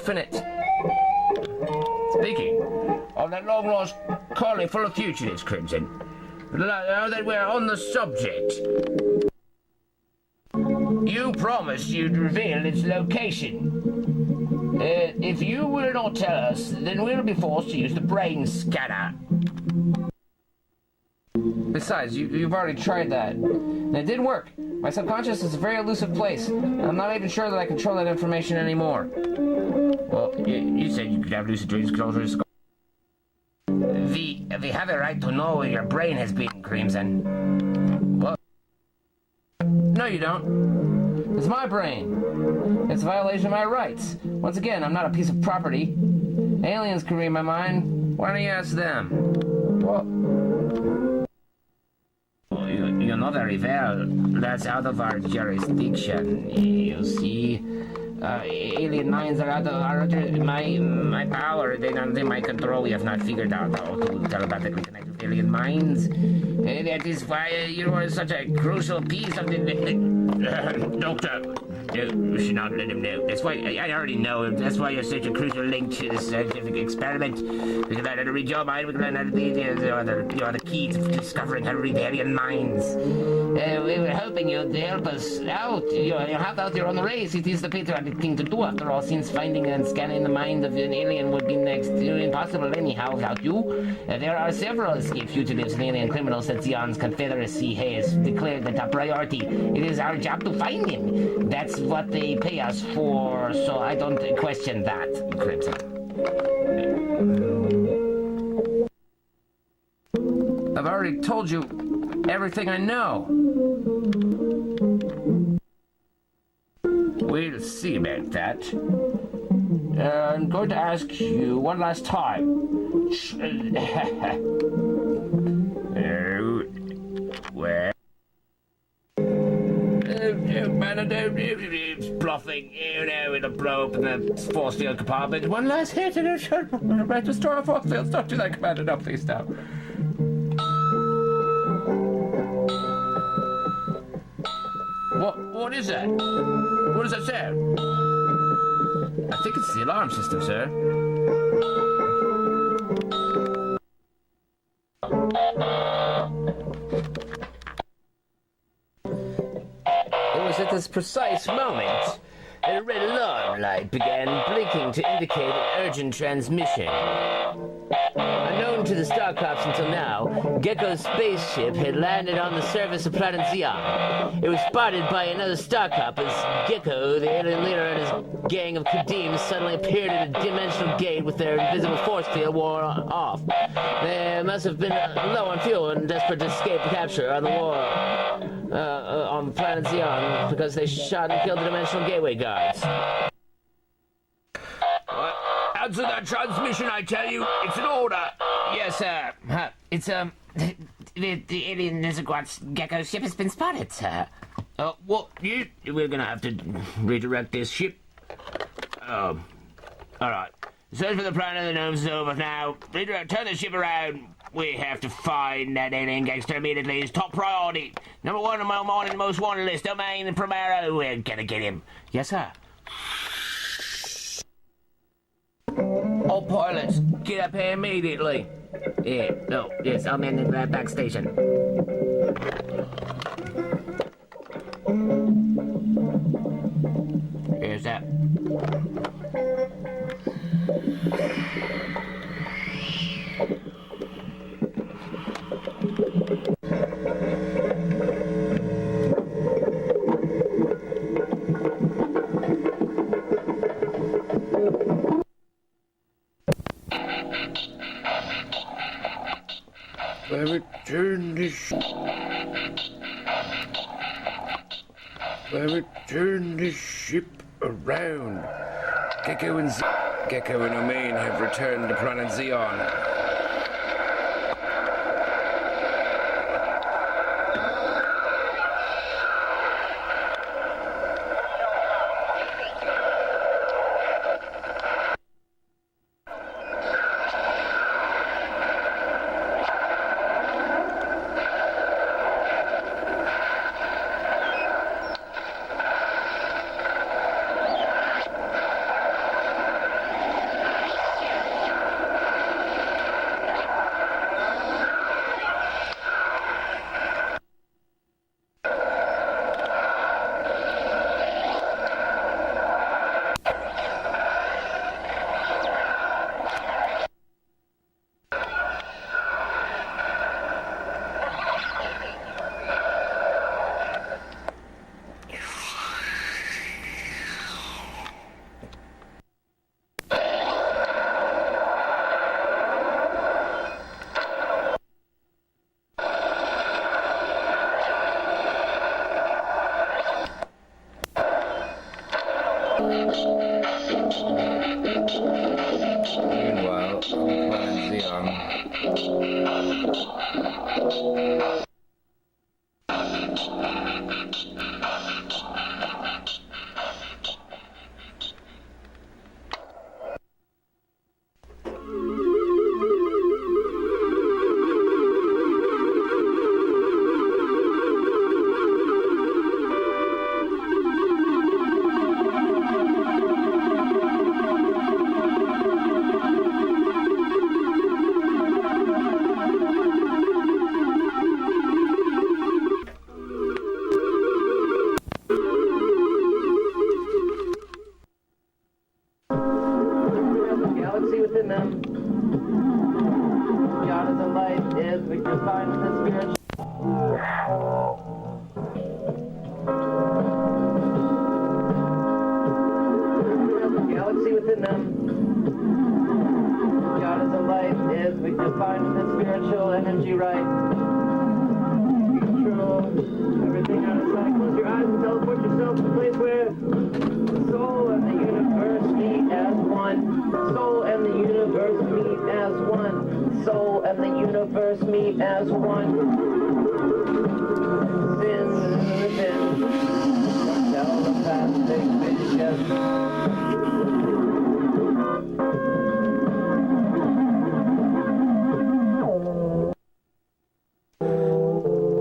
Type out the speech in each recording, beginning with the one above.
infinite. Speaking of that long-lost colony full of fugitives, Crimson, now that we're on the subject, you promised you'd reveal its location. If you will not tell us, then we'll be forced to use the brain scanner. Besides, you've already tried that, and it didn't work. My subconscious is a very elusive place. I'm not even sure that I control that information anymore. Well, you said you could have lucid dreams closer to... We have a right to know where your brain has been, Crimson. What? No, you don't. It's my brain. It's a violation of my rights. Once again, I'm not a piece of property. Aliens can read my mind. Why don't you ask them? What? You know very well. That's out of our jurisdiction. You see, alien minds are out of my power. They're not in my control. We have not figured out how to telepathically connect with alien minds. That is why you are such a crucial piece of the... Doctor, you should not let him know. That's why I already know him. That's why you're such a crucial link to this scientific experiment. We can learn how to read your mind. We can learn how to you're the key to discovering how to read alien minds. We were hoping you'd help us out. You're out there on the race. It is the patriotic thing to do, after all, since finding and scanning the mind of an alien would be next to impossible anyhow without you. There are several escaped fugitives and alien criminals that Zeon's Confederacy has declared the top priority. It is our job to find him. That's what they pay us for, so I don't question that, Crimson. I've already told you everything I know. We'll see about that. I'm going to ask you one last time. Where? Bluffing, with a blow up in the force field compartment. One last hit and it should right to store a force field. Stop do that, Commander. No, please stop. What is that? What does that say? I think it's the alarm system, sir. It was at this precise moment that a red alarm light began blinking to indicate an urgent transmission. Unknown to the starcops until now, Gecko's spaceship had landed on the surface of planet Zeon. It was spotted by another starcop as Gecko, the alien leader, and his gang of Kadeems suddenly appeared at a dimensional gate with their invisible force field worn off. They must have been low on fuel and desperate to escape capture on the war on planet Zeon because they shot and killed the dimensional gateway guards. Answer that transmission, I tell you. It's an order. Yes, sir. It's, the alien Lizardquat's Gecko ship has been spotted, sir. We're gonna have to redirect this ship. Alright. Search for the planet of the gnomes is over now. Turn the ship around. We have to find that alien gangster immediately. It's top priority. Number one on my morning most wanted list. O-Main and Primero. We're gonna get him. Yes, sir. All pilots, get up here immediately. Yes, I'm in the back station. Here's that. Turn this ship around. Gecko and O-Main have returned to planet Zeon.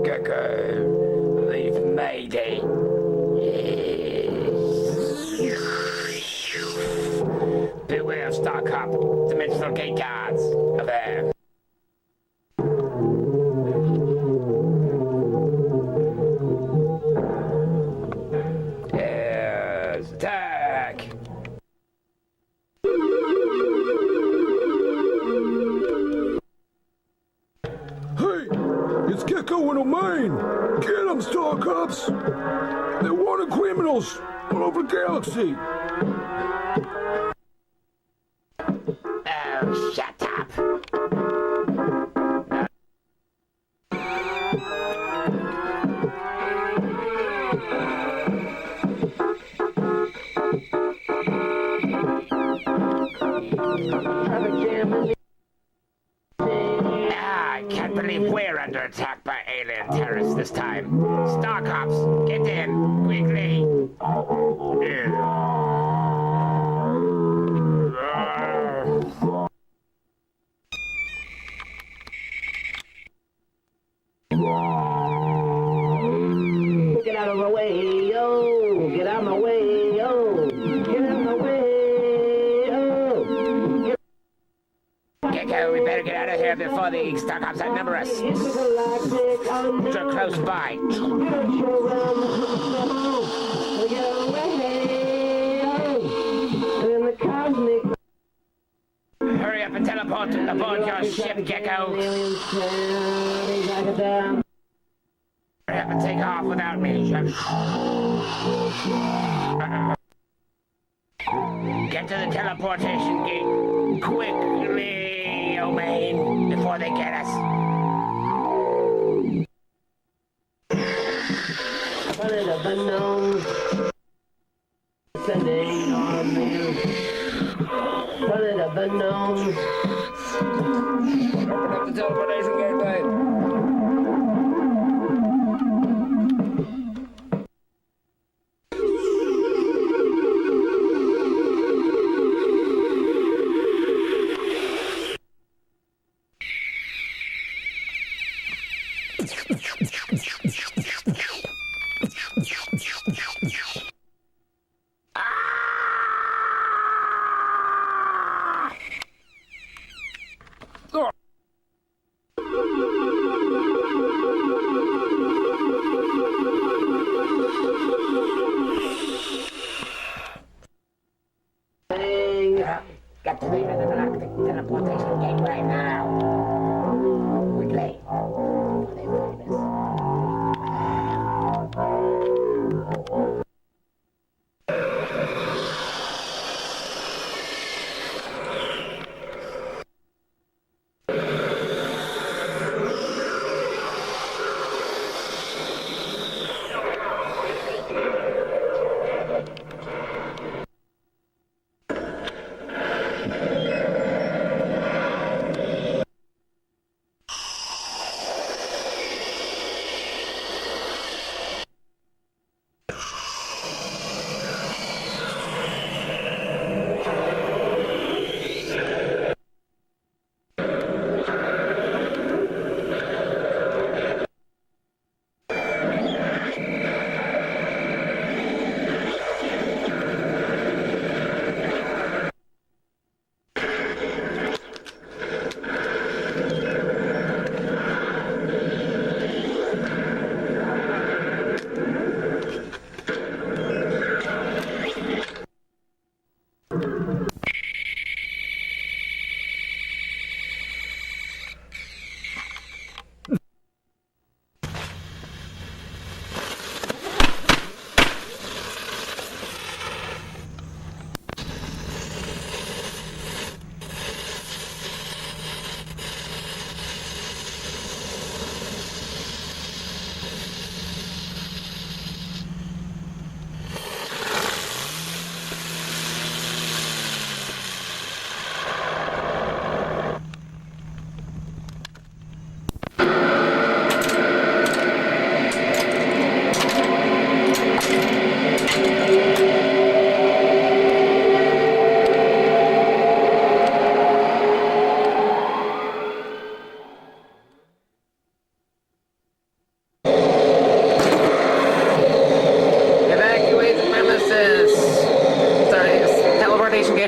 Gecko, we've made it. Beware of starcop, dimensional gate guards. Are there. Yes, attack! It's Gecko and O-Main! Get them, starcops! They're wanted criminals all over the galaxy! Oh, shut up! I can't believe we're under attack by alien terrorists this time. Starcops, get in, quickly! Get out of my way, yo! Get out of my way, yo! Get out of my way, yo! Gecko, we better get out of here before the starcops outnumber us. They're close by. Hurry up and teleport aboard your ship, Gecko. Hurry up and take off without me. Get to the teleportation gate quickly, O-Main, before they get us. Planet of unknown. Sending on man. Planet of unknown. Open up the teleportation gateway. Get to the intergalactic teleportation gateway now. Quickly. Before they find us.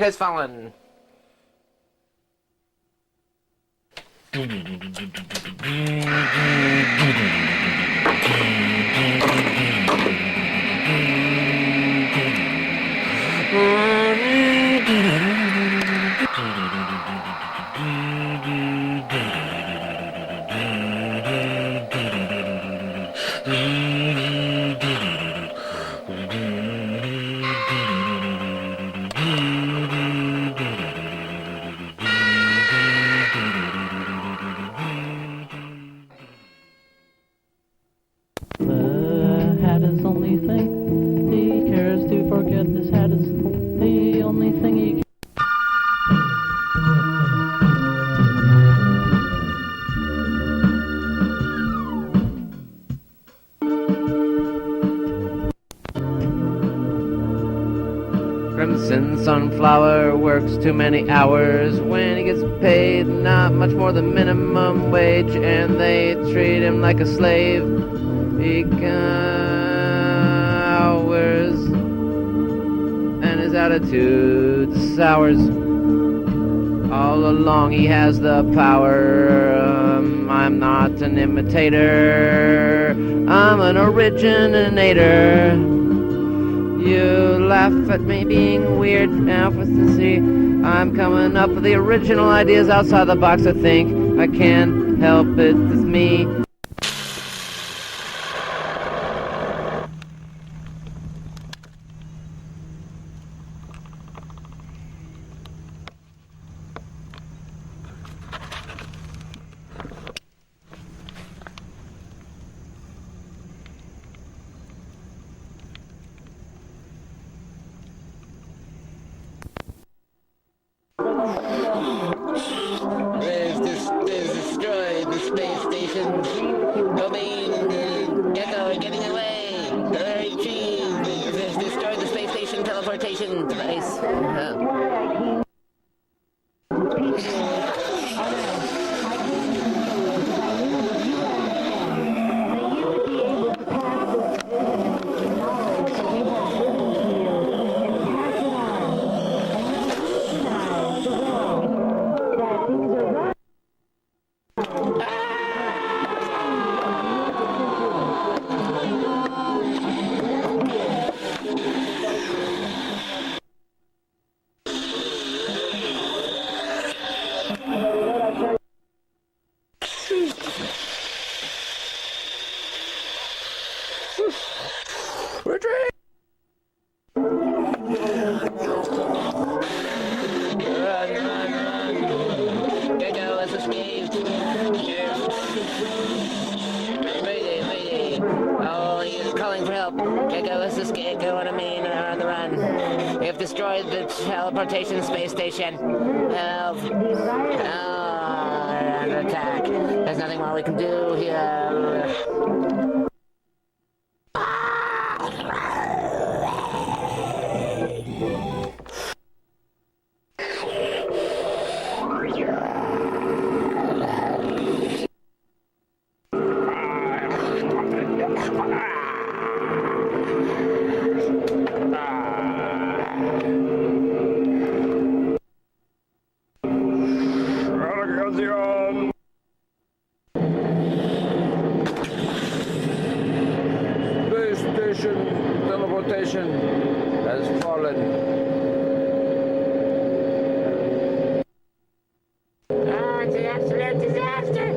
has fallen. The hat is only thing he cares to forget. This hat is the only thing he Crimson Sunflower works too many hours. When he gets paid not much more than minimum wage, and they treat him like a slave. He cowers, and his attitude sours. All along he has the power. I'm not an imitator, I'm an originator. You laugh at me being weird now for to see. I'm coming up with the original ideas outside the box. I think I can't help it, it's me. There's destroyed the space station. O-Main and Gecko are getting away. Hurry, trees. There's destroyed the space station teleportation device. Retreat! Run. Gecko has escaped. Mayday. Oh, he's calling for help. Gecko has escaped. Gecko and O-Main are on the run. We have destroyed the teleportation space station. Help. Oh, we're under attack. There's nothing more we can do here. Zeon! Space station teleportation has fallen. It's an absolute disaster.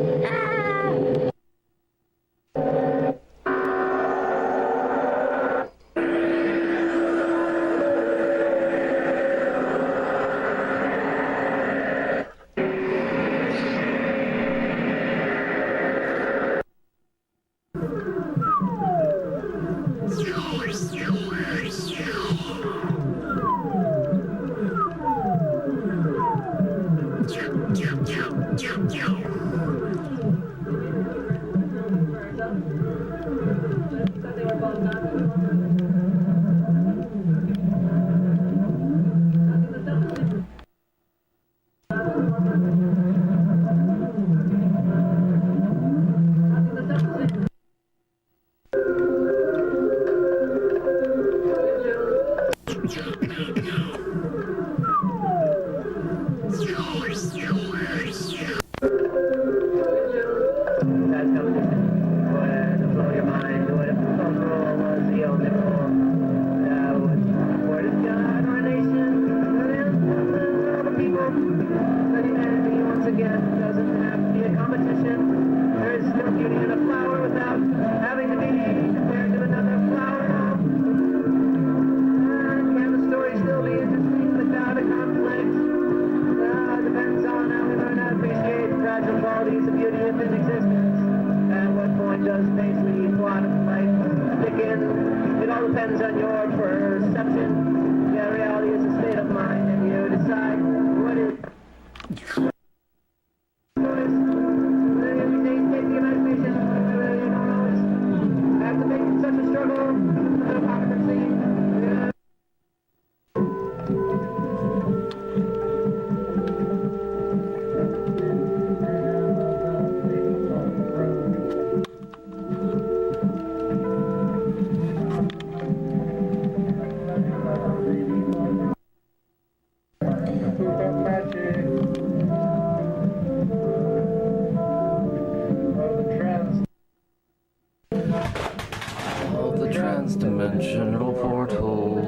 That's competition. Where to blow your mind. What if the rule was the only rule? Where does God or a nation? All the people. But humanity once again doesn't have to be a competition. There is still beauty in a flower without having to be compared to another flower. Can the story still be interesting without a conflict? Depends on how we learn to appreciate the fragile qualities of beauty within existence. At what point does Paisley plot of life stick in? It all depends on your perception. Yeah, reality is a state of mind, and you decide what is. Have to make such a struggle, hypocrisy. Of the trans-dimensional portal.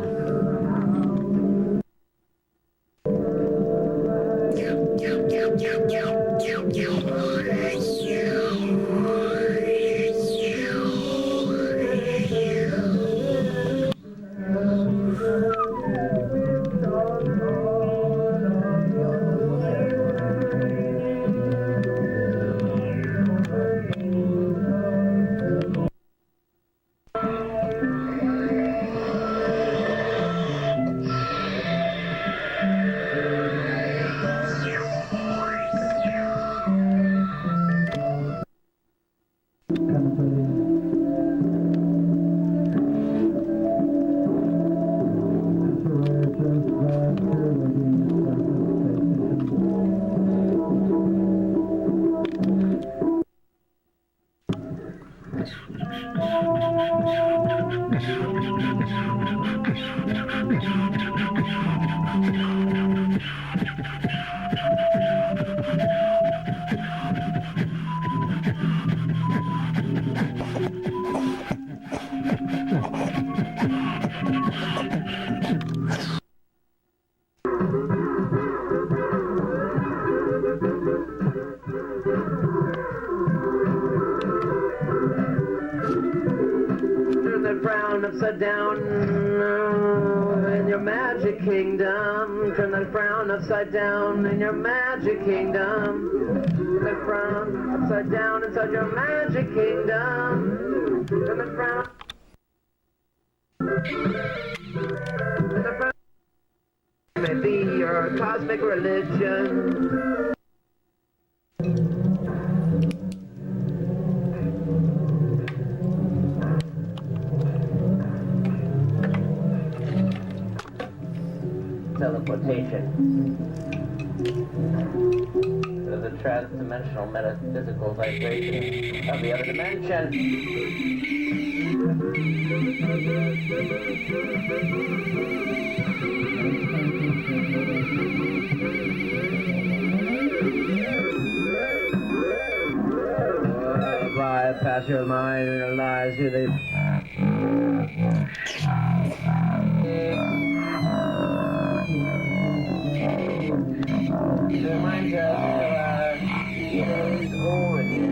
Turn that frown upside down in your magic kingdom. Turn that frown upside down in your magic kingdom. Turn that frown upside down inside your magic kingdom. Turn that frown. Turn that frown. May be your cosmic religion. Teleportation to the trans-dimensional metaphysical vibration of the other dimension. Bypass your mind and realize you the reminds us of his origin.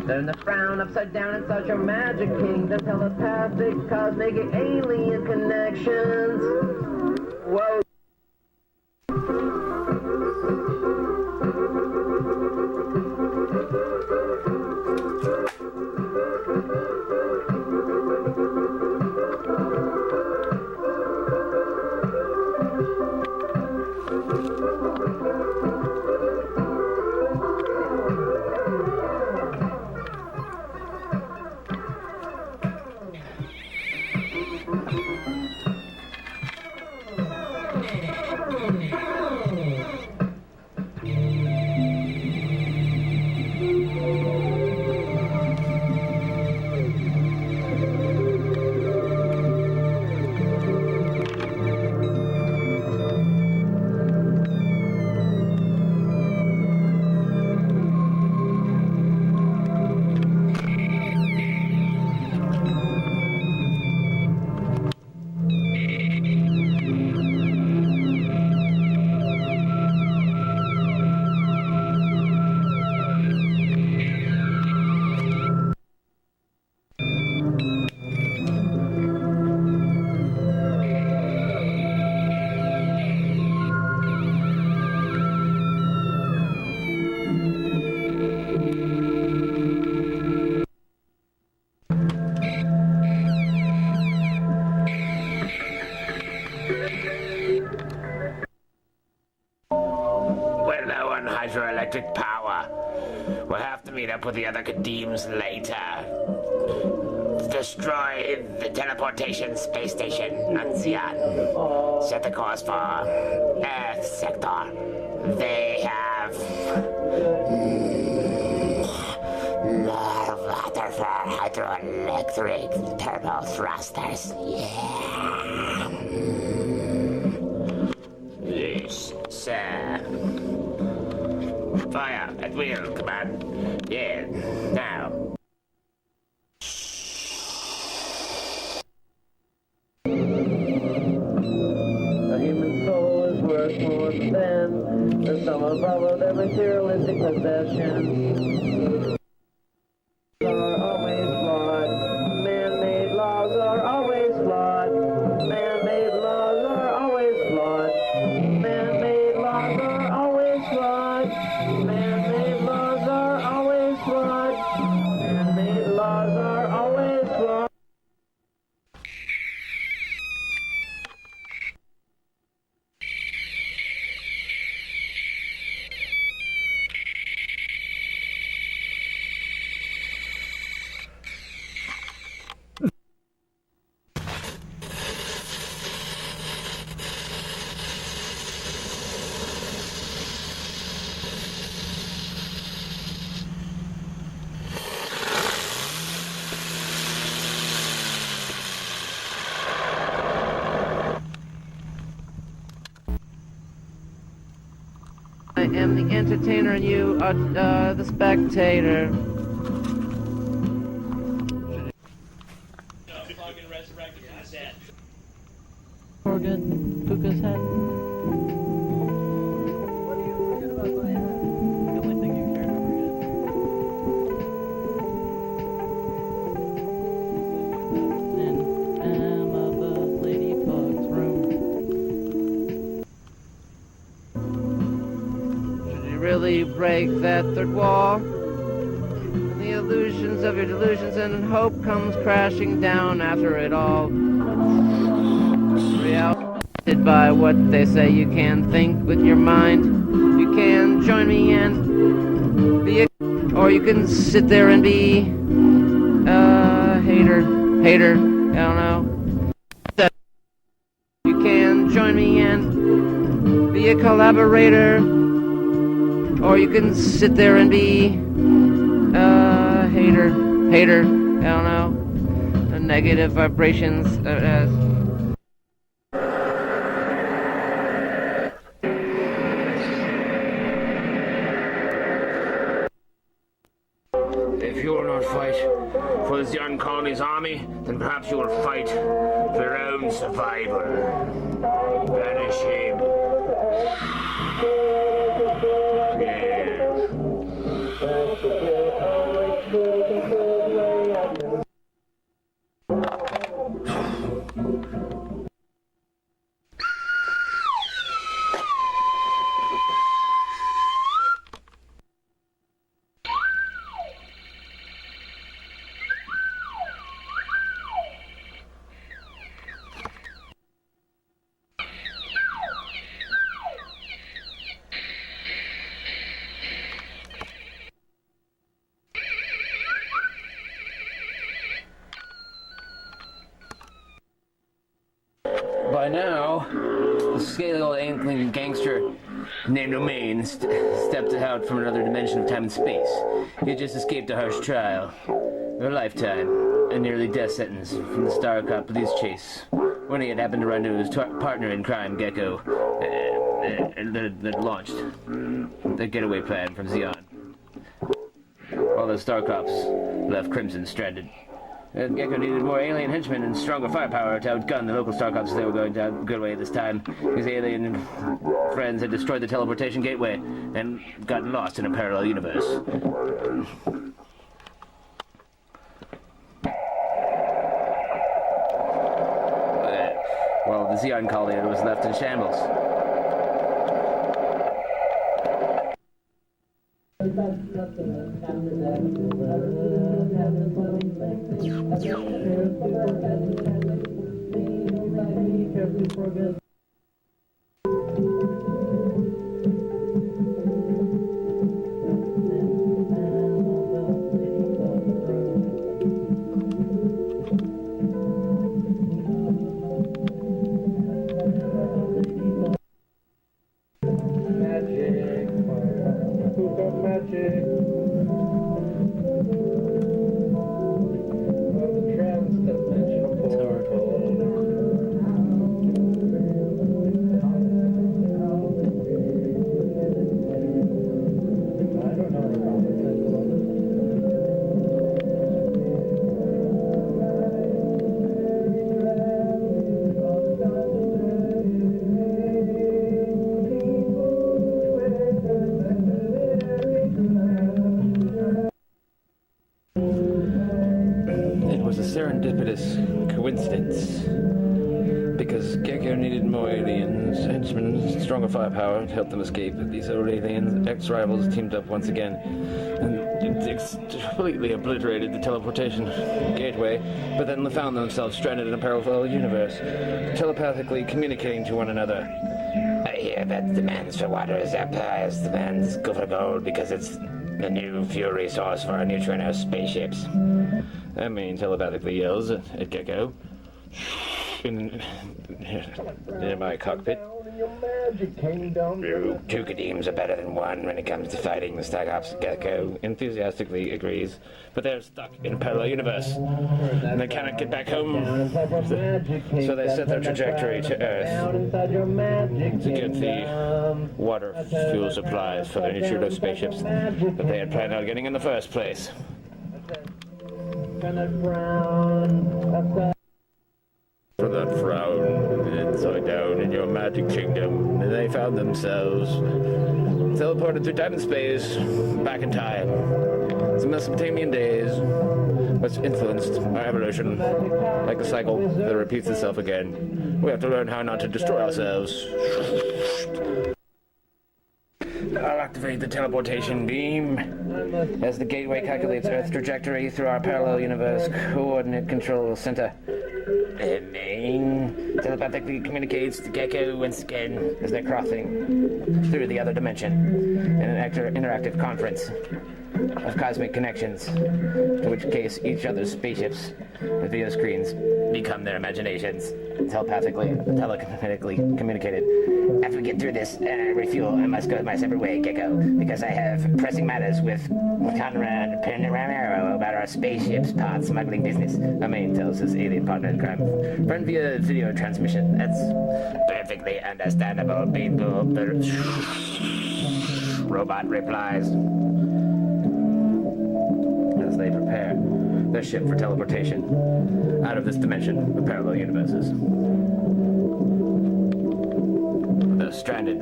Turn the frown upside down inside your magic kingdom. Telepathic, cosmic, alien connections. Whoa. electric power. We'll have to meet up with the other Kadeems later. Destroy the teleportation space station on Zeon. Set the course for Earth sector. They have more water for hydroelectric turbo thrusters. Yeah. Yes, sir. Fire at will, command. Yeah, now. A human soul is worth more than the sum of all of their materialistic possessions. Are always flawed. Man-made laws are always flawed. Man-made laws are always flawed. Man-made laws are always flawed. Man-made laws are always flawed. Man-made laws are always flawed. I am the entertainer and you are the spectator. Forget Puka's head. What do you forget about my hat? The only thing you care to forget. In Emma the Ladybug's room. Should you really break that third wall? And the illusions of your delusions and hope comes crashing down after it all. Reality by what they say you can think with your mind. You can join me and be a, or you can sit there and be a hater, I don't know. You can join me and be a collaborator, or you can sit there and be a hater, I don't know. Negative vibrations. If you will not fight for the Zeon Colony's army, then perhaps you will fight for your own survival. What a shame. By now, the scaly old inkling gangster named O-Main stepped out from another dimension of time and space. He had just escaped a harsh trial, a lifetime, a nearly death sentence from the starcop police chase. When he had happened to run into his partner in crime, Gecko, that launched the getaway plan from Zeon. All the starcops left Crimson stranded. Gecko needed more alien henchmen and stronger firepower to outgun the local starcops they were going to get away this time. His alien friends had destroyed the teleportation gateway and gotten lost in a parallel universe. Well, the Zeon Colony was left in shambles. magic of the trans-dimensional portal. I don't know. It was a serendipitous coincidence. Because Gecko needed more aliens, henchmen, stronger firepower to help them escape. These old aliens, ex-rivals, teamed up once again, and completely obliterated the teleportation gateway, but then found themselves stranded in a parallel universe, telepathically communicating to one another. I hear that demands for water is up as demands go for gold because it's the new fuel resource for our neutrino spaceships. O-Main telepathically yells at Gecko in my cockpit. Your magic kingdom. Two Kadeems are better than one when it comes to fighting the starcops. Gecko enthusiastically agrees, but they're stuck in a parallel universe, and they cannot get back home. So they set their trajectory to Earth to get the water fuel supplies for their neutrino spaceships that they had planned on getting in the first place. For that frown inside down in your magic kingdom, they found themselves teleported through time and space back in time. The Mesopotamian days, which influenced our evolution like a cycle that repeats itself again. We have to learn how not to destroy ourselves. I'll activate the teleportation beam as the gateway calculates Earth's trajectory through our parallel universe coordinate control center. O-Main telepathically communicates to Gecko and Skin as they're crossing through the other dimension in an interactive conference of cosmic connections, in which case each other's spaceships and video screens become their imaginations, telekinetically communicated. After we get through this refuel, I must go my separate way, Gecko, because I have pressing matters with Conrad and Primero about our spaceship's pod smuggling business. O-Main tells his alien partner in crime. Run via video transmission. That's perfectly understandable, people. The robot replies as they prepare their ship for teleportation out of this dimension with parallel universes. They're stranded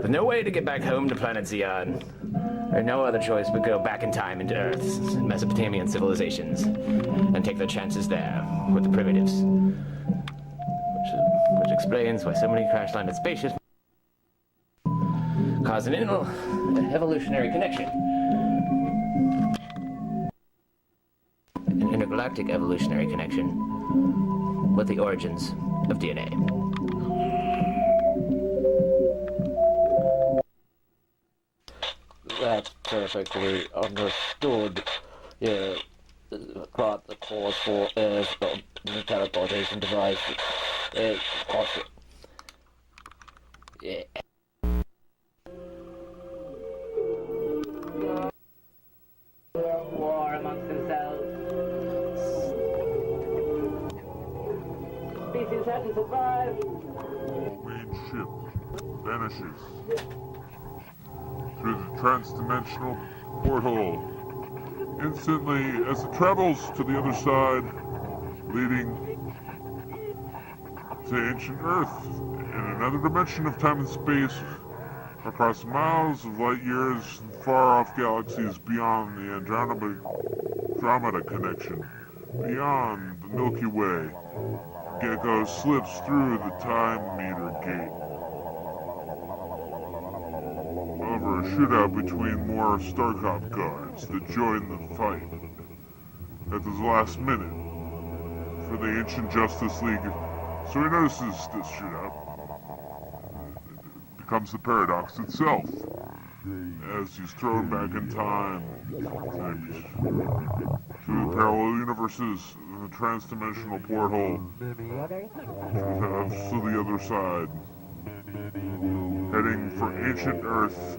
with no way to get back home to planet Zeon, or no other choice but go back in time into Earth's Mesopotamian civilizations and take their chances there with the primitives, which explains why so many crash-landed spaceships cause an evolutionary connection. An intergalactic evolutionary connection with the origins of DNA. That's perfectly understood. Yeah, but the cause for the teleportation device is costly. Yeah. War amongst themselves. Species hadn't survived. O-Main ship vanishes through the trans-dimensional porthole. Instantly, as it travels to the other side, leading to ancient Earth, in another dimension of time and space, across miles of light years and far-off galaxies beyond the Andromeda connection, beyond the Milky Way, Gecko slips through the time meter gate. Over a shootout between more starcop guards that join the fight at the last minute for the Ancient Justice League. So he notices this shootout. It becomes the paradox itself as he's thrown back in time to the parallel universes in the trans-dimensional porthole to the other side, heading for ancient Earth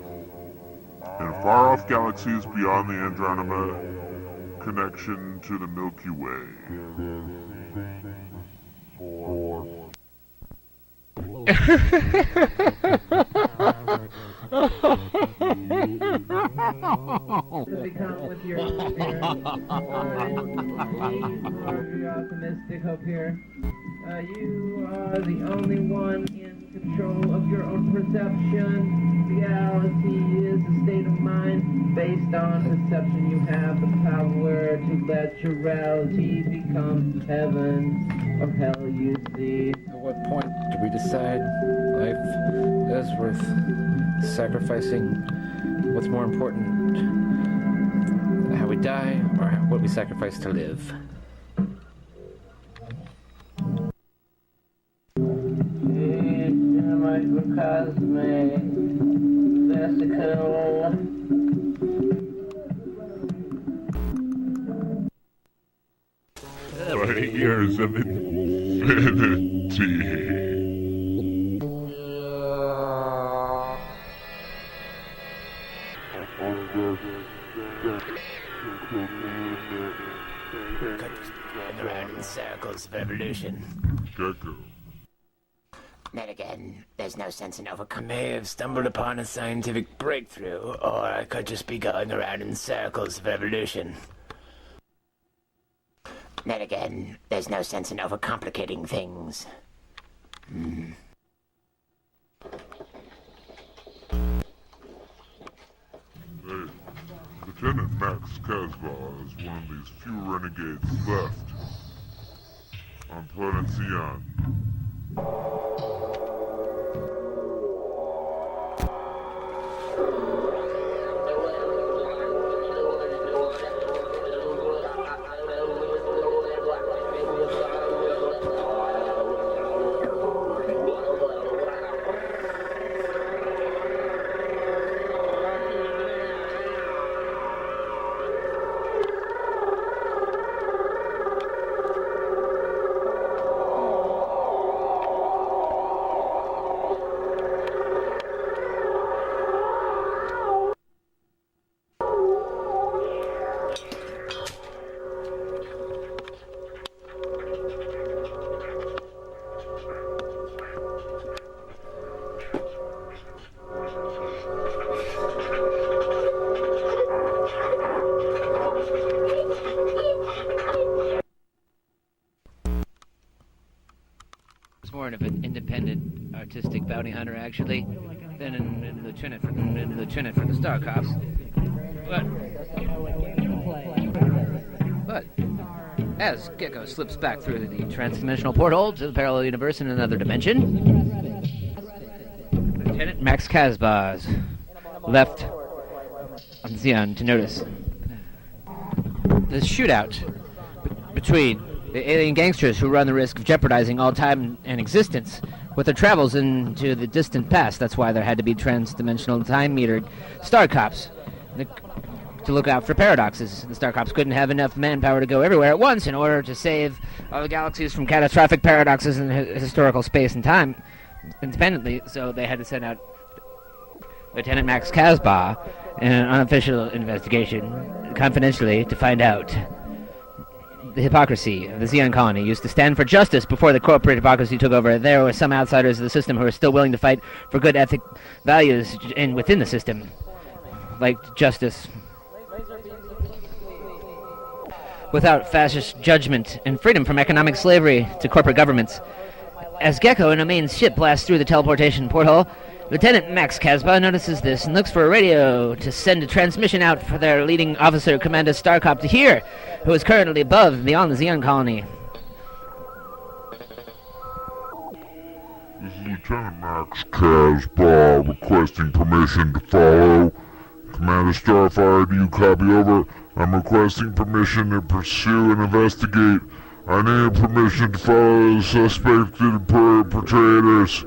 in far-off galaxies beyond the Andromeda connection to the Milky Way. Become with your spirit. You're optimistic up here. You are the only one in control of your own perception. Reality is a state of mind based on perception. You have the power to let your reality become heaven or hell, you see. At what point do we decide life is worth sacrificing? What's more important, how we die or what we sacrifice to live? Microcosmic, vesicle. Light years of infinity. Going around in circles of evolution. Gecko. Then again, there's no sense in overcoming. I may have stumbled upon a scientific breakthrough, or I could just be going around in circles of evolution. Then again, there's no sense in overcomplicating things. Hey, Lieutenant Max Casbah is one of these few renegades left on planet Zeon. More of an independent artistic bounty hunter actually than a lieutenant for the starcops. But as Gecko slips back through the transdimensional portal to the parallel universe in another dimension, Lieutenant Max Casbah is left on Zeon to notice the shootout between the alien gangsters who run the risk of jeopardizing all time and existence with their travels into the distant past. That's why there had to be trans-dimensional time-metered starcops to look out for paradoxes. The starcops couldn't have enough manpower to go everywhere at once in order to save all the galaxies from catastrophic paradoxes in historical space and time independently, so they had to send out Lieutenant Max Casbah in an unofficial investigation confidentially to find out the hypocrisy of the Zeon Colony used to stand for justice before the corporate hypocrisy took over. There were some outsiders of the system who were still willing to fight for good ethic values within the system, like justice. Without fascist judgment and freedom from economic slavery to corporate governments. As Gecko and O-Main's ship blasts through the teleportation porthole, Lieutenant Max Casbah notices this and looks for a radio to send a transmission out for their leading officer, Commander Starcop, to hear, who is currently above and beyond the Zeon Colony. This is Lieutenant Max Casbah requesting permission to follow. Commander Starfire, do you copy over? I'm requesting permission to pursue and investigate. I need permission to follow the suspected perpetrators.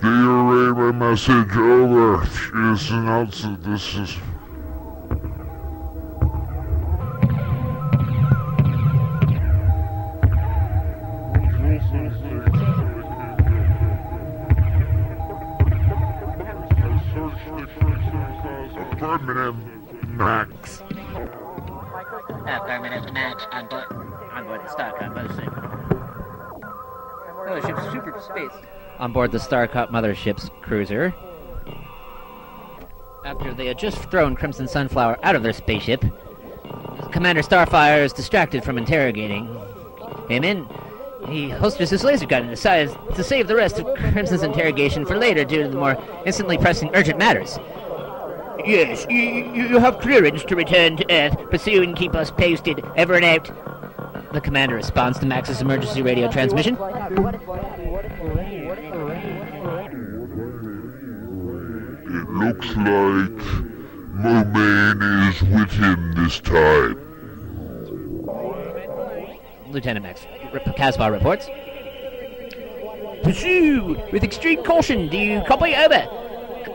Do you read my message over? Yes, announce that this is... Affirmative, Max. Affirmative, Max. On board the starcop mothership. Mothership's super space. On board the starcop mothership's cruiser. After they had just thrown Crimson Sunflower out of their spaceship, Commander Starfire is distracted from interrogating him, and he holsters his laser gun and decides to save the rest of Crimson's interrogation for later due to the more instantly pressing urgent matters. Yes, you have clearance to return to Earth. Pursue and keep us posted. Ever and out. The commander responds to Max's emergency radio transmission. It looks like O-Main is with him this time. Lieutenant Max Caspar reports. Pursue with extreme caution. Do you copy? Over.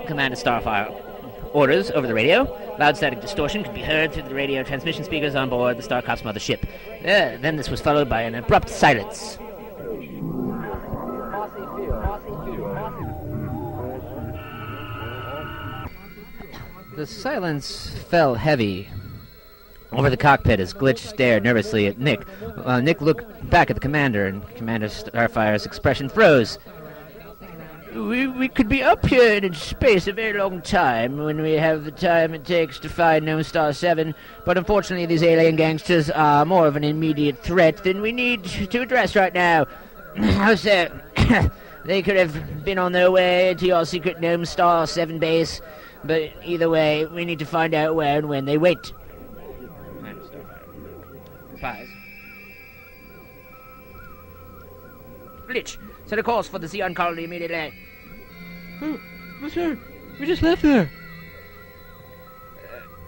Commander Starfire orders over the radio. Loud static distortion could be heard through the radio transmission speakers on board the Starcop's mothership. Then this was followed by an abrupt silence. The silence fell heavy over the cockpit as Glitch stared nervously at Nick. Nick looked back at the commander, and Commander Starfire's expression froze. We could be up here in space a very long time when we have the time it takes to find Gnome Star 7, but unfortunately these alien gangsters are more of an immediate threat than we need to address right now. So, they could have been on their way to your secret Gnome Star 7 base, but either way, we need to find out where and when they wait. Commander Starfire replies. Glitch, set a course for the Zeon Colony immediately. But sir, we just left there.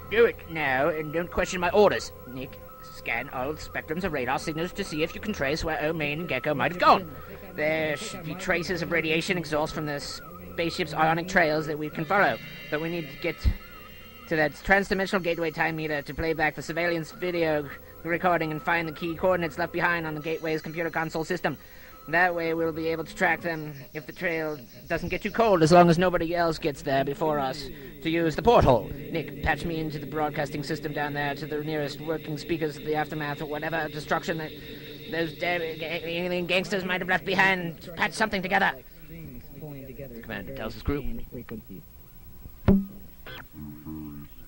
Do it now, and don't question my orders. Nick, scan all the spectrums of radar signals to see if you can trace where O-Main and Gecko might have gone. There should be traces of radiation exhaust from the spaceship's ionic trails that we can follow, but we need to get to that trans-dimensional gateway time meter to play back the surveillance video recording and find the key coordinates left behind on the gateway's computer console system. That way we'll be able to track them if the trail doesn't get too cold, as long as nobody else gets there before us to use the porthole. Nick, patch me into the broadcasting system down there to the nearest working speakers of the aftermath or whatever destruction that those damn alien gangsters might have left behind. Patch something together. The commander tells his crew.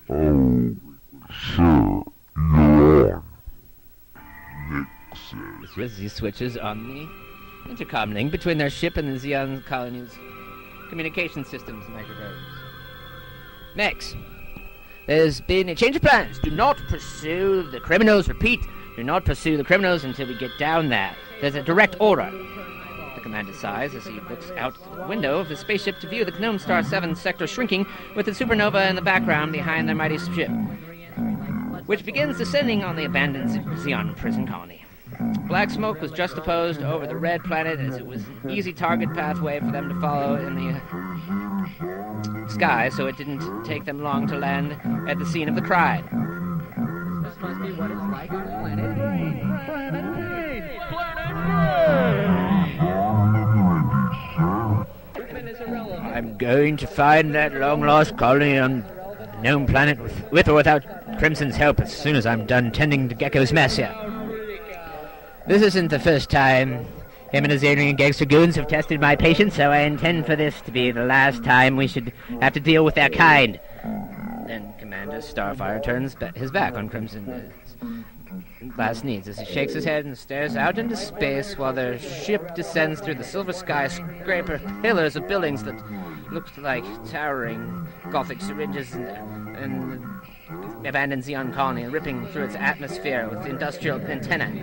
Oh, sure, you're on. Nick says. As he switches on the intercom link between their ship and the Zeon Colony's communication systems microphones. Next, there's been a change of plans. Do not pursue the criminals. Repeat, do not pursue the criminals until we get down there. There's a direct order. The commander sighs as he looks out the window of the spaceship to view the Gnome Star 7 sector shrinking with the supernova in the background behind their mighty ship, which begins descending on the abandoned Zeon prison colony. Black smoke was just opposed over the red planet as it was an easy target pathway for them to follow in the sky, so it didn't take them long to land at the scene of the crime. This must be what it's like on planet I'm going to find that long-lost colony on the known planet with or without Crimson's help as soon as I'm done tending to Gecko's mess here. This isn't the first time him and his alien gangster goons have tested my patience, so I intend for this to be the last time we should have to deal with their kind. Then Commander Starfire turns his back on Crimson's last needs as he shakes his head and stares out into space while their ship descends through the silver skyscraper pillars of buildings that looked like towering Gothic syringes and abandoned Zeon Colony, ripping through its atmosphere with industrial antennae.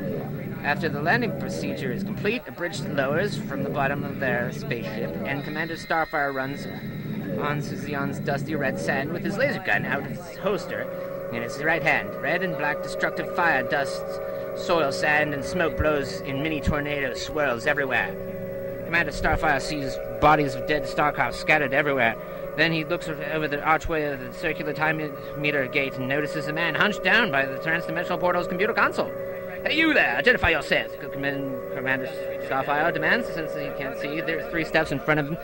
After the landing procedure is complete, a bridge lowers from the bottom of their spaceship, and Commander Starfire runs onto Zeon's dusty red sand with his laser gun out of his holster in his right hand. Red and black destructive fire dust, soil, sand, and smoke blows in mini tornado swirls everywhere. Commander Starfire sees bodies of dead starcops scattered everywhere. Then he looks over the archway of the circular time meter gate and notices a man hunched down by the transdimensional portal's computer console. Hey, you there! Identify yourself! Commander Starfire demands, since he can't see. There's 3 steps in front of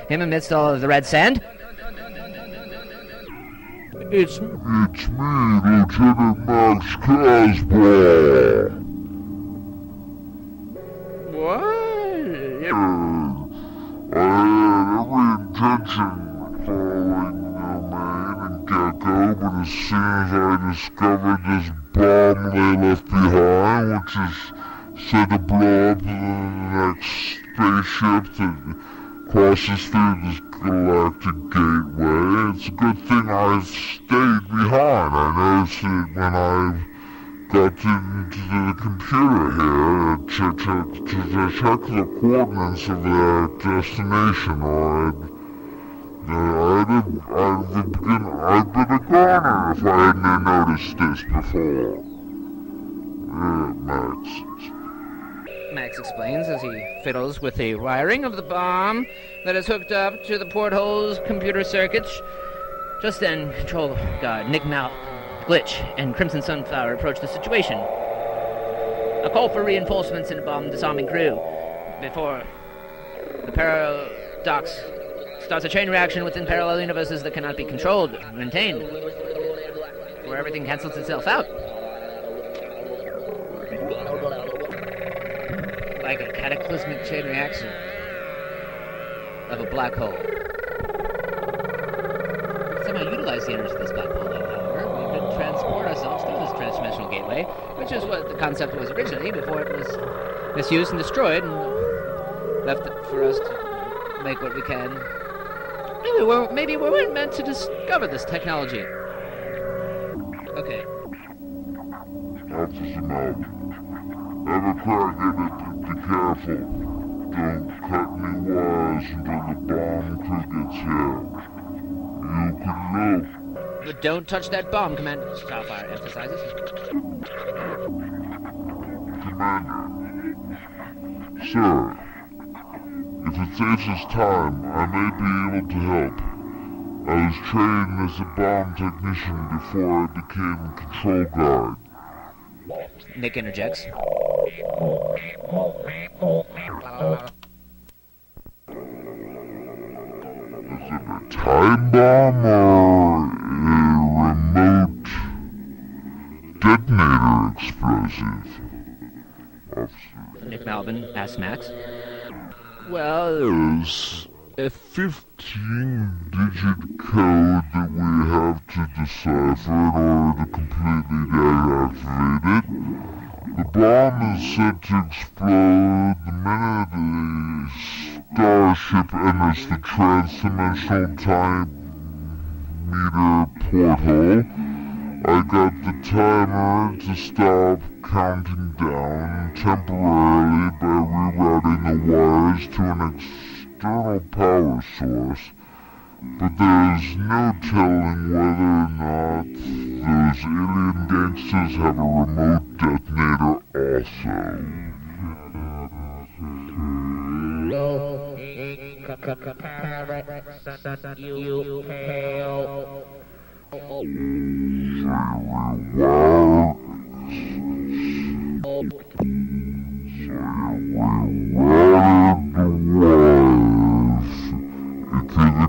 him amidst all of the red sand. It's me, Lieutenant Max Casbah. What? I had every intention of following O-Main and Gecko, but as soon as I discovered this bomb they left behind, which is said to blow up the next spaceship that crosses through this galactic gateway, it's a good thing I've stayed behind. I noticed it when I got into the computer here to check the coordinates of their destination, or I'd been a goner if I hadn't noticed this before. Max. Max explains as he fiddles with the wiring of the bomb that is hooked up to the porthole's computer circuits. Just then, Control Guard Nick Glitch and Crimson Sunflower approach the situation. A call for reinforcements and a bomb disarming crew before the paradox starts a chain reaction within parallel universes that cannot be controlled or maintained, where everything cancels itself out. Like a cataclysmic chain reaction of a black hole. Somehow utilize the energy of this black hole, though, however. We could transport ourselves through this transdimensional gateway, which is what the concept was originally before it was misused and destroyed and left it for us to make what we can. Maybe we weren't meant to discover this technology. Okay. Officer Malvin. Have a crack at it, be careful. Don't cut any wires until the bomb crew gets here. You can live. But don't touch that bomb, Commander. Starfire emphasizes. Commander. Sir, if it saves us time, I may be able to help. I was trained as a bomb technician before I became control guard. Nick interjects. Is it a time bomb or a remote detonator explosive? Officer. Nick Malvin asks Max. Well, there's a 15-digit code that we have to decipher in order to completely deactivate it. The bomb is said to explode the minute a starship enters the transdimensional time meter porthole. I got the timer to stop counting down temporarily by rerouting the wires to an external power source, but there's no telling whether or not those alien gangsters have a remote detonator also. The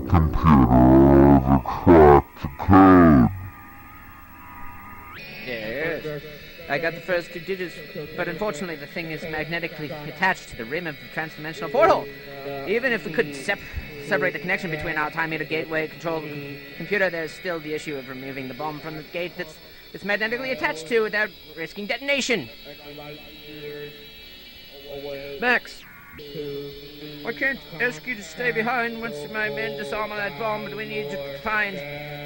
computer to crack the code. Yes. I got the first 2 digits, but unfortunately the thing is magnetically attached to the rim of the transdimensional portal. Even if we could separate the connection between our time meter gateway control computer, there's still the issue of removing the bomb from the gate that's magnetically attached to without risking detonation. Max, I can't ask you to stay behind once my men disarm that bomb, but we need to find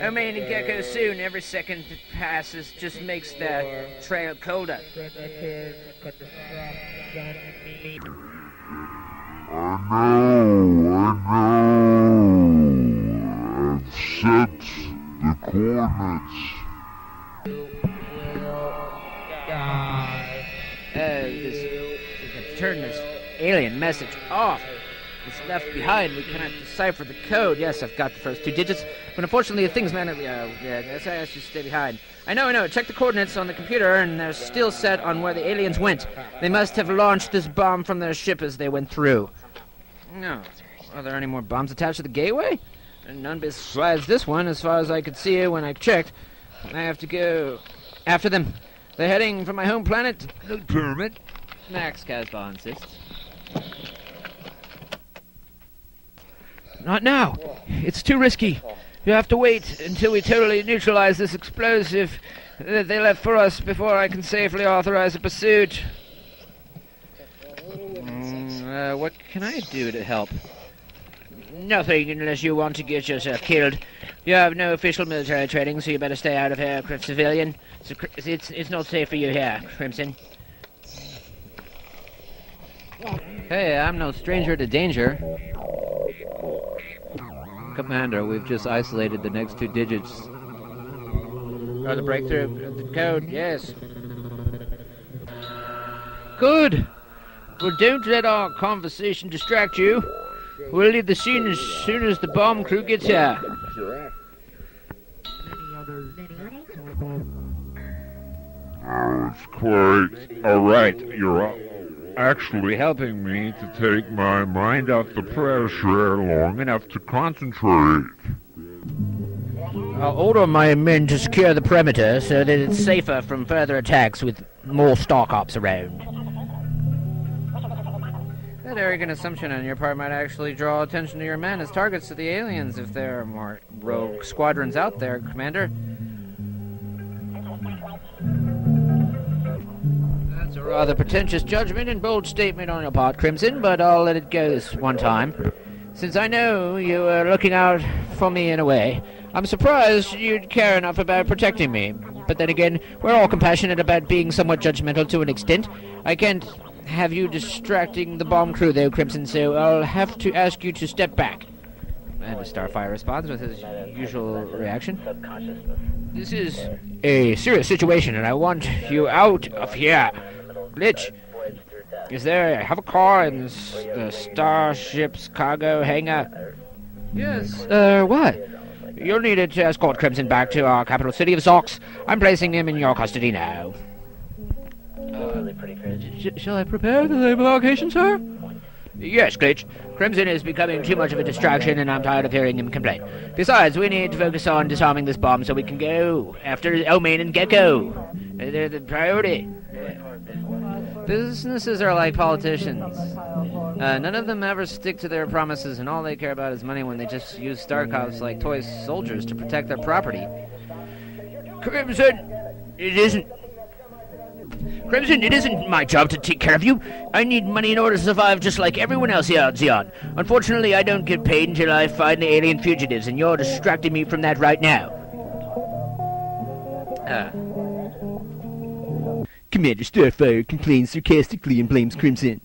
O-Main and Gecko soon. Every second that passes just makes the trail colder. I know. I've set the coordinates. Turn this alien message off. It's left behind. We cannot decipher the code. Yes, I've got the first 2 digits, but unfortunately the things, man, that's I asked you to stay behind. I know. Check the coordinates on the computer, and they're still set on where the aliens went. They must have launched this bomb from their ship as they went through. No. Are there any more bombs attached to the gateway? And none besides this one, as far as I could see when I checked. I have to go after them. They're heading for my home planet, the pyramid. Max Casbah insists. Not now. It's too risky. You have to wait until we totally neutralize this explosive that they left for us before I can safely authorize a pursuit. What can I do to help? Nothing unless you want to get yourself killed. You have no official military training, so you better stay out of here, civilian. It's not safe for you here, Crimson. Hey, I'm no stranger to danger. Commander, we've just isolated the next 2 digits. Oh, the breakthrough, the code, yes. Good. Well, don't let our conversation distract you. We'll leave the scene as soon as the bomb crew gets here. It's quite alright. You're actually helping me to take my mind off the pressure long enough to concentrate. I'll order my men to secure the perimeter so that it's safer from further attacks with more starcops around. That arrogant assumption on your part might actually draw attention to your men as targets to the aliens if there are more rogue squadrons out there, Commander. That's a rather pretentious judgment and bold statement on your part, Crimson, but I'll let it go this one time. Since I know you were looking out for me in a way, I'm surprised you'd care enough about protecting me. But then again, we're all compassionate about being somewhat judgmental to an extent. I can't have you distracting the bomb crew, though, Crimson, so I'll have to ask you to step back. And Starfire responds with his usual reaction. This is a serious situation, and I want you out of here. Glitch, I have a car in the Starship's cargo hangar? Yes, what? You'll need it to escort Crimson back to our capital city of Zox. I'm placing him in your custody now. Shall I prepare the labor location, sir? Yes, Glitch. Crimson is becoming too much of a distraction, and I'm tired of hearing him complain. Besides, we need to focus on disarming this bomb so we can go after O-Main and Gecko. They're the priority. Businesses are like politicians. None of them ever stick to their promises, and all they care about is money when they just use starcops like toy soldiers to protect their property. Crimson, it isn't my job to take care of you. I need money in order to survive just like everyone else here at Zeon. Unfortunately, I don't get paid until I find the alien fugitives, and you're distracting me from that right now. Commander Starfire complains sarcastically and blames Crimson.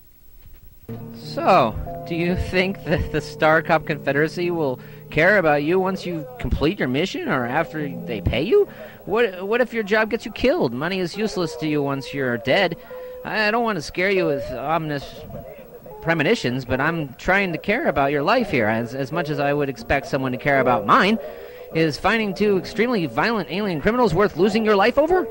So, do you think that the Starcop Confederacy will care about you once you complete your mission, or after they pay you? What if your job gets you killed? Money is useless to you once you're dead. I don't want to scare you with ominous premonitions, but I'm trying to care about your life here, as much as I would expect someone to care about mine. Is finding 2 extremely violent alien criminals worth losing your life over?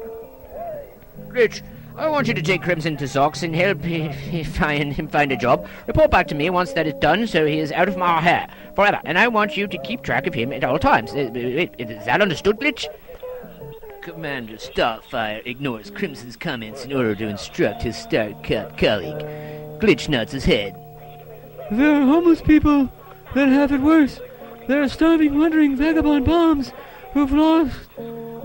Rich, I want you to take Crimson to Zox and help him find a job. Report back to me once that is done, so he is out of my hair forever. And I want you to keep track of him at all times. Is that understood, Glitch? Commander Starfire ignores Crimson's comments in order to instruct his Starcop colleague. Glitch nods his head. There are homeless people that have it worse. There are starving, wandering vagabond bombs who've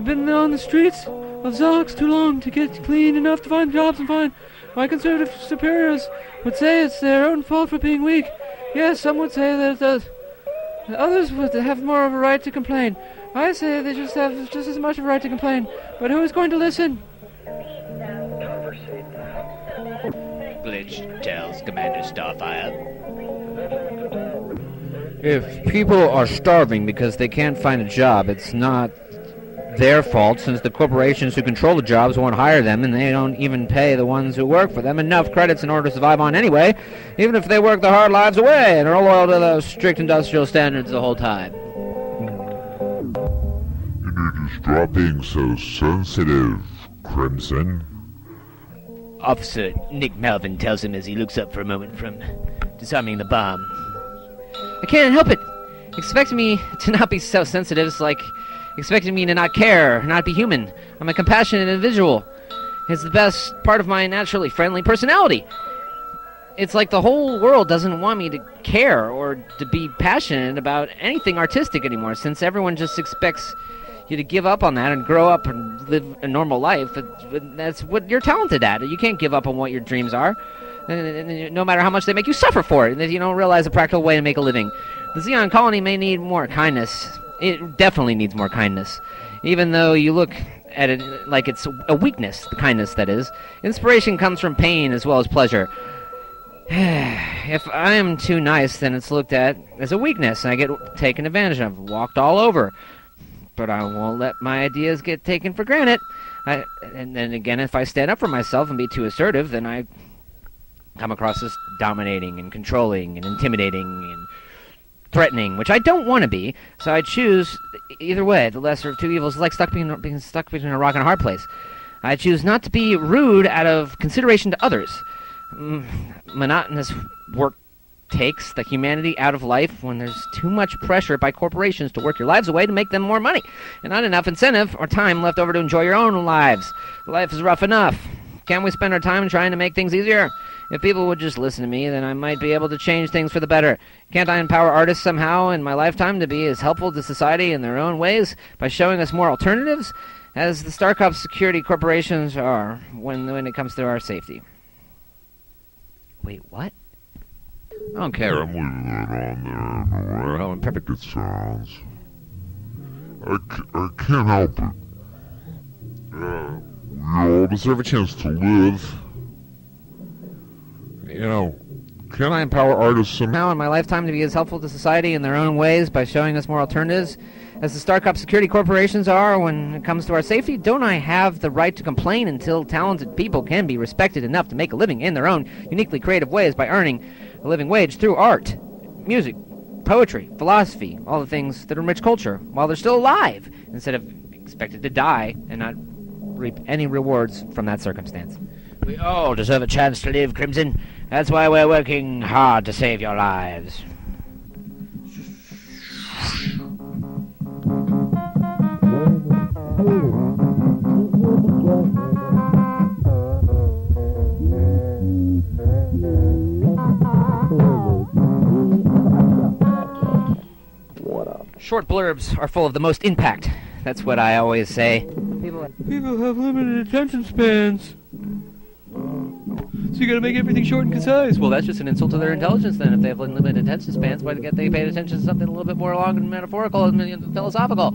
been on the streets of Zox too long to get clean enough to find jobs and find. My conservative superiors would say it's their own fault for being weak. Yes, some would say that others would have more of a right to complain. I say they just have just as much of a right to complain. But who is going to listen? Glitch tells Commander Starfire. If people are starving because they can't find a job, it's not their fault, since the corporations who control the jobs won't hire them, and they don't even pay the ones who work for them enough credits in order to survive on anyway, even if they work their hard lives away and are loyal to the strict industrial standards the whole time. You need to stop being so sensitive, Crimson. Officer Nick Melvin tells him as he looks up for a moment from disarming the bomb. I can't help it. expecting me to not be so sensitive is like expecting me to not care, not be human. I'm a compassionate individual. It's the best part of my naturally friendly personality. It's like the whole world doesn't want me to care or to be passionate about anything artistic anymore, since everyone just expects you to give up on that and grow up and live a normal life. That's what you're talented at. You can't give up on what your dreams are, no matter how much they make you suffer for it, if you don't realize a practical way to make a living. The Zeon Colony may need more kindness. It definitely needs more kindness. Even though you look at it like it's a weakness, the kindness that is. Inspiration comes from pain as well as pleasure. If I am too nice, then it's looked at as a weakness, and I get taken advantage of, walked all over. But I won't let my ideas get taken for granted. And then again, if I stand up for myself and be too assertive, then I come across as dominating and controlling and intimidating and threatening, which I don't want to be. So I choose either way. The lesser of two evils is like being stuck between a rock and a hard place. I choose not to be rude out of consideration to others. Monotonous work takes the humanity out of life when there's too much pressure by corporations to work your lives away to make them more money, and not enough incentive or time left over to enjoy your own lives. Life is rough enough. Can't we spend our time trying to make things easier? If people would just listen to me, then I might be able to change things for the better. Can't I empower artists somehow in my lifetime to be as helpful to society in their own ways by showing us more alternatives, as the starcops security corporations are when it comes to our safety? Wait, what? I don't care. I'm leaving that on there, no matter how imperfect it sounds. I can't help it. We all deserve a chance to live. You know, can I empower artists somehow in my lifetime to be as helpful to society in their own ways by showing us more alternatives, as the starcop security corporations are when it comes to our safety? Don't I have the right to complain until talented people can be respected enough to make a living in their own uniquely creative ways by earning a living wage through art, music, poetry, philosophy, all the things that enrich culture while they're still alive, instead of expected to die and not reap any rewards from that circumstance? We all deserve a chance to live, Crimson. That's why we're working hard to save your lives. Short blurbs are full of the most impact. That's what I always say. People have limited attention spans. So you gotta make everything short and concise. Well, that's just an insult to their intelligence then. If they have limited attention spans, why can't they pay attention to something a little bit more long and metaphorical and philosophical?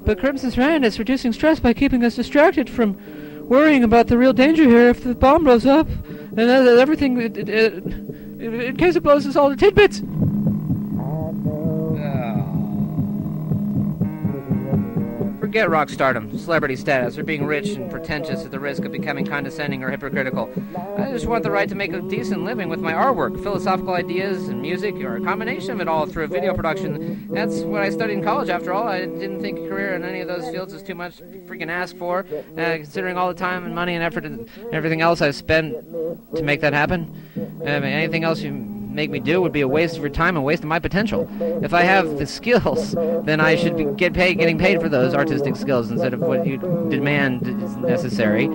But Crimson's right. It's reducing stress by keeping us distracted from worrying about the real danger here if the bomb blows up. And everything, in case it blows us all to tidbits. Forget rock stardom, celebrity status, or being rich and pretentious at the risk of becoming condescending or hypocritical. I just want the right to make a decent living with my artwork, philosophical ideas, and music, or a combination of it all through a video production. That's what I studied in college, after all. I didn't think a career in any of those fields was too much to freaking ask for, considering all the time and money and effort and everything else I've spent to make that happen. Anything else you make me do would be a waste of your time and waste of my potential. If I have the skills, then I should be getting paid for those artistic skills instead of what you demand is necessary.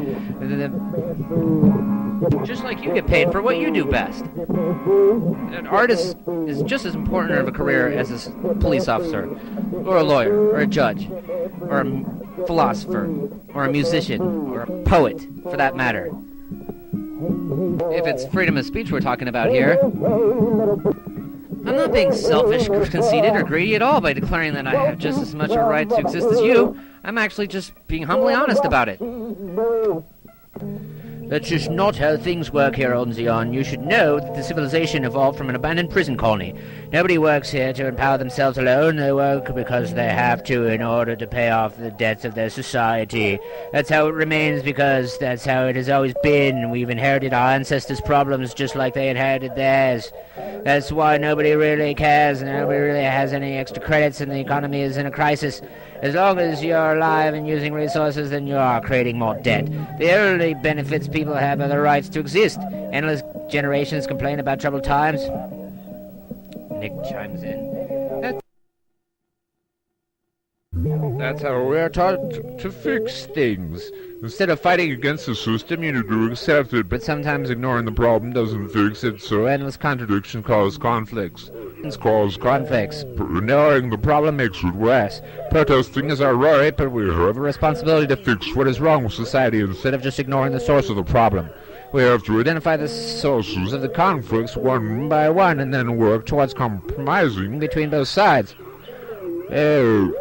Just like you get paid for what you do best. An artist is just as important of a career as a police officer, or a lawyer, or a judge, or a philosopher, or a musician, or a poet, for that matter. If it's freedom of speech we're talking about here, I'm not being selfish, conceited, or greedy at all by declaring that I have just as much a right to exist as you. I'm actually just being humbly honest about it. That's just not how things work here on Zeon. You should know that the civilization evolved from an abandoned prison colony. Nobody works here to empower themselves alone. They work because they have to in order to pay off the debts of their society. That's how it remains, because that's how it has always been. We've inherited our ancestors' problems just like they inherited theirs. That's why nobody really cares and nobody really has any extra credits and the economy is in a crisis. As long as you're alive and using resources, then you are creating more debt. The only benefits people have are the rights to exist. Endless generations complain about troubled times. Nick chimes in. That's how we are taught to fix things. Instead of fighting against the system, you need to accept it, but sometimes ignoring the problem doesn't fix it, so endless contradictions cause conflicts. Ignoring the problem makes it worse. Protesting is our right, but we have a responsibility to fix what is wrong with society instead of just ignoring the source of the problem. We have to identify the sources of the conflicts one by one and then work towards compromising between both sides. Oh,